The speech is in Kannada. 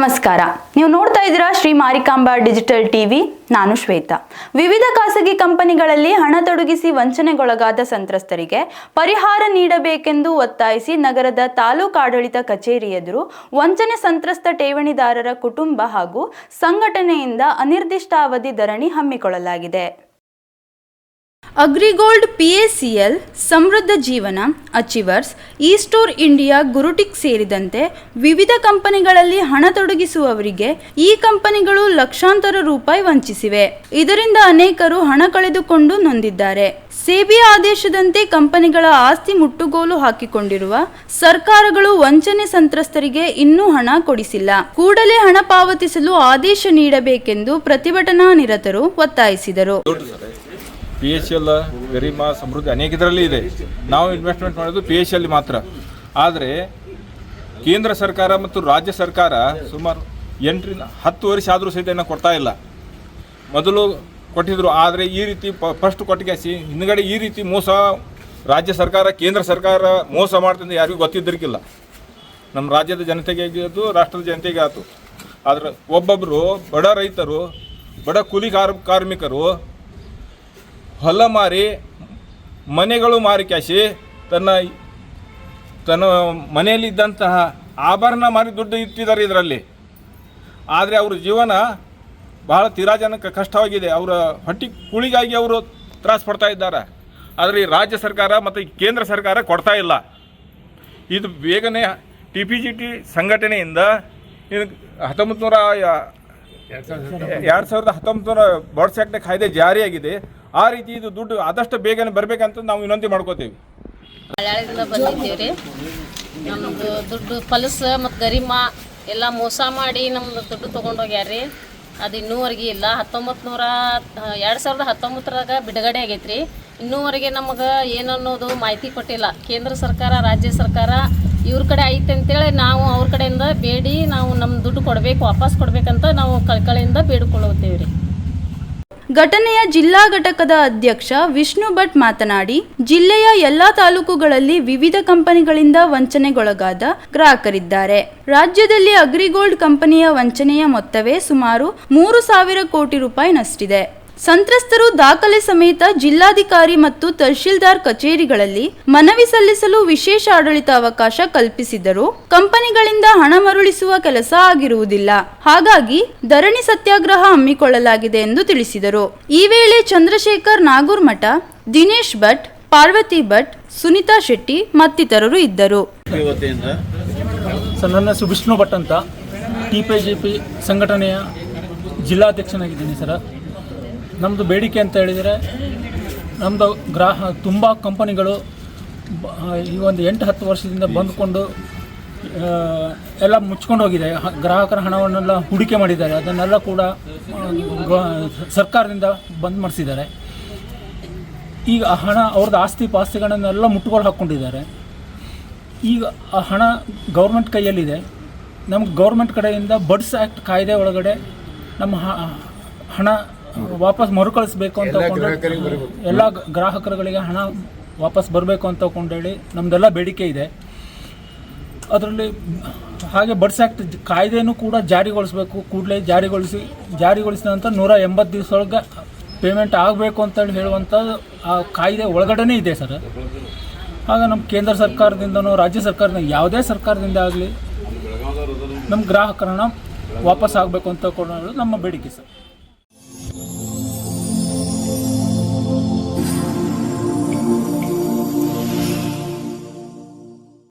ನಮಸ್ಕಾರ. ನೀವು ನೋಡ್ತಾ ಇದ್ದೀರಾ ಶ್ರೀ ಮಾರಿಕಾಂಬಾ ಡಿಜಿಟಲ್ ಟಿವಿ. ನಾನು ಶ್ವೇತಾ. ವಿವಿಧ ಖಾಸಗಿ ಕಂಪನಿಗಳಲ್ಲಿ ಹಣ ತೊಡಗಿಸಿ ವಂಚನೆಗೊಳಗಾದ ಸಂತ್ರಸ್ತರಿಗೆ ಪರಿಹಾರ ನೀಡಬೇಕೆಂದು ಒತ್ತಾಯಿಸಿ ನಗರದ ತಾಲೂಕು ಆಡಳಿತ ಕಚೇರಿ ಎದುರು ವಂಚನೆ ಸಂತ್ರಸ್ತ ಠೇವಣಿದಾರರ ಕುಟುಂಬ ಹಾಗೂ ಸಂಘಟನೆಯಿಂದ ಅನಿರ್ದಿಷ್ಟಾವಧಿ ಧರಣಿ ಹಮ್ಮಿಕೊಳ್ಳಲಾಗಿದೆ. ಅಗ್ರಿಗೋಲ್ಡ್, PACL, ಸಮೃದ್ಧ ಜೀವನ, ಅಚೀವರ್ಸ್, ಈಸ್ಟೋರ್ ಇಂಡಿಯಾ, ಗುರುಟಿಕ್ ಸೇರಿದಂತೆ ವಿವಿಧ ಕಂಪನಿಗಳಲ್ಲಿ ಹಣ ತೊಡಗಿಸುವವರಿಗೆ ಈ ಕಂಪನಿಗಳು ಲಕ್ಷಾಂತರ ರೂಪಾಯಿ ವಂಚಿಸಿವೆ. ಇದರಿಂದ ಅನೇಕರು ಹಣ ಕಳೆದುಕೊಂಡು ನೊಂದಿದ್ದಾರೆ. ಸೆಬಿ ಆದೇಶದಂತೆ ಕಂಪನಿಗಳ ಆಸ್ತಿ ಮುಟ್ಟುಗೋಲು ಹಾಕಿಕೊಂಡಿರುವ ಸರ್ಕಾರಗಳು ವಂಚನೆ ಸಂತ್ರಸ್ತರಿಗೆ ಇನ್ನೂ ಹಣ ಕೊಡಿಸಿಲ್ಲ. ಕೂಡಲೇ ಹಣ ಪಾವತಿಸಲು ಆದೇಶ ನೀಡಬೇಕೆಂದು ಪ್ರತಿಭಟನಾ ನಿರತರು ಒತ್ತಾಯಿಸಿದರು. PACL, ಗರಿಮಾ, ಸಮೃದ್ಧಿ ಅನೇಕ ಇದರಲ್ಲಿ ಇದೆ. ನಾವು ಇನ್ವೆಸ್ಟ್ಮೆಂಟ್ ಮಾಡೋದು PACL ಮಾತ್ರ. ಆದರೆ ಕೇಂದ್ರ ಸರ್ಕಾರ ಮತ್ತು ರಾಜ್ಯ ಸರ್ಕಾರ ಸುಮಾರು 8-10 ವರ್ಷ ಆದರೂ ಸಹಿತ ಕೊಡ್ತಾ ಇಲ್ಲ. ಮೊದಲು ಕೊಟ್ಟಿದ್ರು, ಆದರೆ ಈ ರೀತಿ ಫಸ್ಟ್ ಕೊಟ್ಟಿಗೆಸಿ ಹಿಂದ್ಗಡೆ ಈ ರೀತಿ ಮೋಸ ರಾಜ್ಯ ಸರ್ಕಾರ ಕೇಂದ್ರ ಸರ್ಕಾರ ಮೋಸ ಮಾಡ್ತಂದು ಯಾರಿಗೂ ಗೊತ್ತಿದ್ದರಿಗಿಲ್ಲ. ನಮ್ಮ ರಾಜ್ಯದ ಜನತೆಗೆ ಆಯಿತು, ರಾಷ್ಟ್ರದ ಜನತೆಗೆ ಆಯಿತು. ಆದರೆ ಒಬ್ಬೊಬ್ಬರು ಬಡ ರೈತರು, ಬಡ ಕೂಲಿ ಕಾರ್ಮಿಕರು ಹೊಲ ಮಾರಿ ಮನೆಗಳು ಮಾರಿ ಕ್ಯಾಶಿ ತನ್ನ ಮನೆಯಲ್ಲಿದ್ದಂತಹ ಆಭರಣ ಮಾರಿ ದುಡ್ಡು ಇಟ್ಟಿದ್ದಾರೆ ಇದರಲ್ಲಿ. ಆದರೆ ಅವ್ರ ಜೀವನ ಬಹಳ ತೀರಾಜನಕ ಕಷ್ಟವಾಗಿದೆ. ಅವರ ಹೊಟ್ಟೆ ಕೂಳಿಗಾಗಿ ಅವರು ತ್ರಾಸ ಪಡ್ತಾ ಇದ್ದಾರೆ. ಆದರೆ ಈ ರಾಜ್ಯ ಸರ್ಕಾರ ಮತ್ತು ಕೇಂದ್ರ ಸರ್ಕಾರ ಕೊಡ್ತಾ ಇಲ್ಲ. ಇದು ಬೇಗನೆ TPGT ಸಂಘಟನೆಯಿಂದ 2019 ಬಾಡ್ಸ್ ಆ್ಯಕ್ಟ್ ಕಾಯ್ದೆ ಜಾರಿಯಾಗಿದೆ. ಆ ರೀತಿ ಇದು ದುಡ್ಡು ಆದಷ್ಟು ಬೇಗನೆ ಬರಬೇಕಂತ ನಾವು ವಿನಂತಿ ಮಾಡ್ಕೋತೀವಿ. ಮಲಯಾಳದಿಂದ ಬಂದಿದ್ದೀವಿ ರೀ. ನಮ್ಮದು ದುಡ್ಡು ಫಲಸ್ ಮತ್ತು ಗರಿಮಾ ಎಲ್ಲ ಮೋಸ ಮಾಡಿ ನಮ್ಮದು ದುಡ್ಡು ತೊಗೊಂಡೋಗ್ಯಾರ. ಅದು ಇನ್ನೂವರೆಗೆ ಇಲ್ಲ. 2019 ಬಿಡುಗಡೆ ಆಗೈತೆ ರೀ. ಇನ್ನೂವರೆಗೆ ನಮಗೆ ಏನನ್ನೋದು ಮಾಹಿತಿ ಕೊಟ್ಟಿಲ್ಲ. ಕೇಂದ್ರ ಸರ್ಕಾರ, ರಾಜ್ಯ ಸರ್ಕಾರ ಇವ್ರ ಕಡೆ ಐತೆ ಅಂತೇಳಿ ನಾವು ಅವ್ರ ಕಡೆಯಿಂದ ಬೇಡಿ ನಾವು ನಮ್ಮ ದುಡ್ಡು ಕೊಡಬೇಕು, ವಾಪಸ್ ಕೊಡಬೇಕಂತ ನಾವು ಕಳಕಳಿಯಿಂದ ಬೇಡಿಕೊಳ್ಳುತ್ತೇವೆ ರೀ. ಘಟನೆಯ ಜಿಲ್ಲಾ ಘಟಕದ ಅಧ್ಯಕ್ಷ ವಿಷ್ಣು ಭಟ್ ಮಾತನಾಡಿ, ಜಿಲ್ಲೆಯ ಎಲ್ಲಾ ತಾಲೂಕುಗಳಲ್ಲಿ ವಿವಿಧ ಕಂಪನಿಗಳಿಂದ ವಂಚನೆಗೊಳಗಾದ ಗ್ರಾಹಕರಿದ್ದಾರೆ. ರಾಜ್ಯದಲ್ಲಿ ಅಗ್ರಿಗೋಲ್ಡ್ ಕಂಪನಿಯ ವಂಚನೆಯ ಮೊತ್ತವೇ ಸುಮಾರು 3,000 ಕೋಟಿ ರೂಪಾಯಿ ನಷ್ಟಿದೆ. ಸಂತ್ರಸ್ತರು ದಾಖಲೆ ಸಮೇತ ಜಿಲ್ಲಾಧಿಕಾರಿ ಮತ್ತು ತಹಶೀಲ್ದಾರ್ ಕಚೇರಿಗಳಲ್ಲಿ ಮನವಿ ಸಲ್ಲಿಸಲು ವಿಶೇಷ ಆಡಳಿತ ಅವಕಾಶ ಕಲ್ಪಿಸಿದರೂ ಕಂಪನಿಗಳಿಂದ ಹಣ ಮರಳಿಸುವ ಕೆಲಸ ಆಗಿರುವುದಿಲ್ಲ. ಹಾಗಾಗಿ ಧರಣಿ ಸತ್ಯಾಗ್ರಹ ಹಮ್ಮಿಕೊಳ್ಳಲಾಗಿದೆ ಎಂದು ತಿಳಿಸಿದರು. ಈ ವೇಳೆ ಚಂದ್ರಶೇಖರ್ ನಾಗೂರ್ಮಠ, ದಿನೇಶ್ ಭಟ್, ಪಾರ್ವತಿ ಭಟ್, ಸುನಿತಾ ಶೆಟ್ಟಿ ಮತ್ತಿತರರು ಇದ್ದರು. ನನ್ನ ಹೆಸರು ವಿಷ್ಣು ಭಟ್ ಅಂತ, TPGP ಸಂಘಟನೆಯ ಜಿಲ್ಲಾಧ್ಯಕ್ಷನಾಗಿದ್ದೀನಿ ಸರ್. ನಮ್ಮದು ಬೇಡಿಕೆ ಅಂತ ಹೇಳಿದರೆ, ನಮ್ಮದು ತುಂಬ ಕಂಪನಿಗಳು ಈ ಒಂದು 8-10 ವರ್ಷದಿಂದ ಬಂದುಕೊಂಡು ಎಲ್ಲ ಮುಚ್ಕೊಂಡು ಹೋಗಿದೆ. ಗ್ರಾಹಕರ ಹಣವನ್ನೆಲ್ಲ ಹೂಡಿಕೆ ಮಾಡಿದ್ದಾರೆ. ಅದನ್ನೆಲ್ಲ ಕೂಡ ಸರ್ಕಾರದಿಂದ ಬಂದ್ ಮಾಡಿಸಿದ್ದಾರೆ. ಈಗ ಆ ಹಣ ಅವ್ರದ್ದು ಆಸ್ತಿ ಪಾಸ್ತಿಗಳನ್ನೆಲ್ಲ ಮುಟ್ಟುಗೋಲು ಹಾಕ್ಕೊಂಡಿದ್ದಾರೆ. ಈಗ ಆ ಹಣ ಗೌರ್ಮೆಂಟ್ ಕೈಯಲ್ಲಿದೆ. ನಮ್ಗೆ ಗೌರ್ಮೆಂಟ್ ಕಡೆಯಿಂದ ಬಡ್ಸ್ ಆ್ಯಕ್ಟ್ ಕಾಯ್ದೆ ಒಳಗಡೆ ನಮ್ಮ ಹಣ ವಾಪಸ್ ಮರುಕಳಿಸ್ಬೇಕು ಅಂತ ಎಲ್ಲ ಗ್ರಾಹಕರುಗಳಿಗೆ ಹಣ ವಾಪಸ್ ಬರಬೇಕು ಅಂತ ಕೊಂಡೇಳಿ ನಮ್ಮದೆಲ್ಲ ಬೇಡಿಕೆ ಇದೆ. ಅದರಲ್ಲಿ ಹಾಗೆ ಬಡ್ಸ್ ಆ್ಯಕ್ಟ್ ಕಾಯ್ದೆನೂ ಕೂಡ ಜಾರಿಗೊಳಿಸಬೇಕು. ಕೂಡಲೇ ಜಾರಿಗೊಳಿಸಿದ ನಂತರ 180 ದಿವಸದೊಳಗೆ ಪೇಮೆಂಟ್ ಆಗಬೇಕು ಅಂತೇಳಿ ಹೇಳುವಂಥ ಆ ಕಾಯ್ದೆ ಒಳಗಡೆನೇ ಇದೆ ಸರ್. ಆಗ ನಮ್ಮ ಕೇಂದ್ರ ಸರ್ಕಾರದಿಂದನೋ ರಾಜ್ಯ ಸರ್ಕಾರದಿಂದ ಯಾವುದೇ ಸರ್ಕಾರದಿಂದ ಆಗಲಿ ನಮ್ಮ ಗ್ರಾಹಕರನ್ನ ವಾಪಸ್ ಆಗಬೇಕು ಅಂತ ಕೊಂಡು ನಮ್ಮ ಬೇಡಿಕೆ ಸರ್.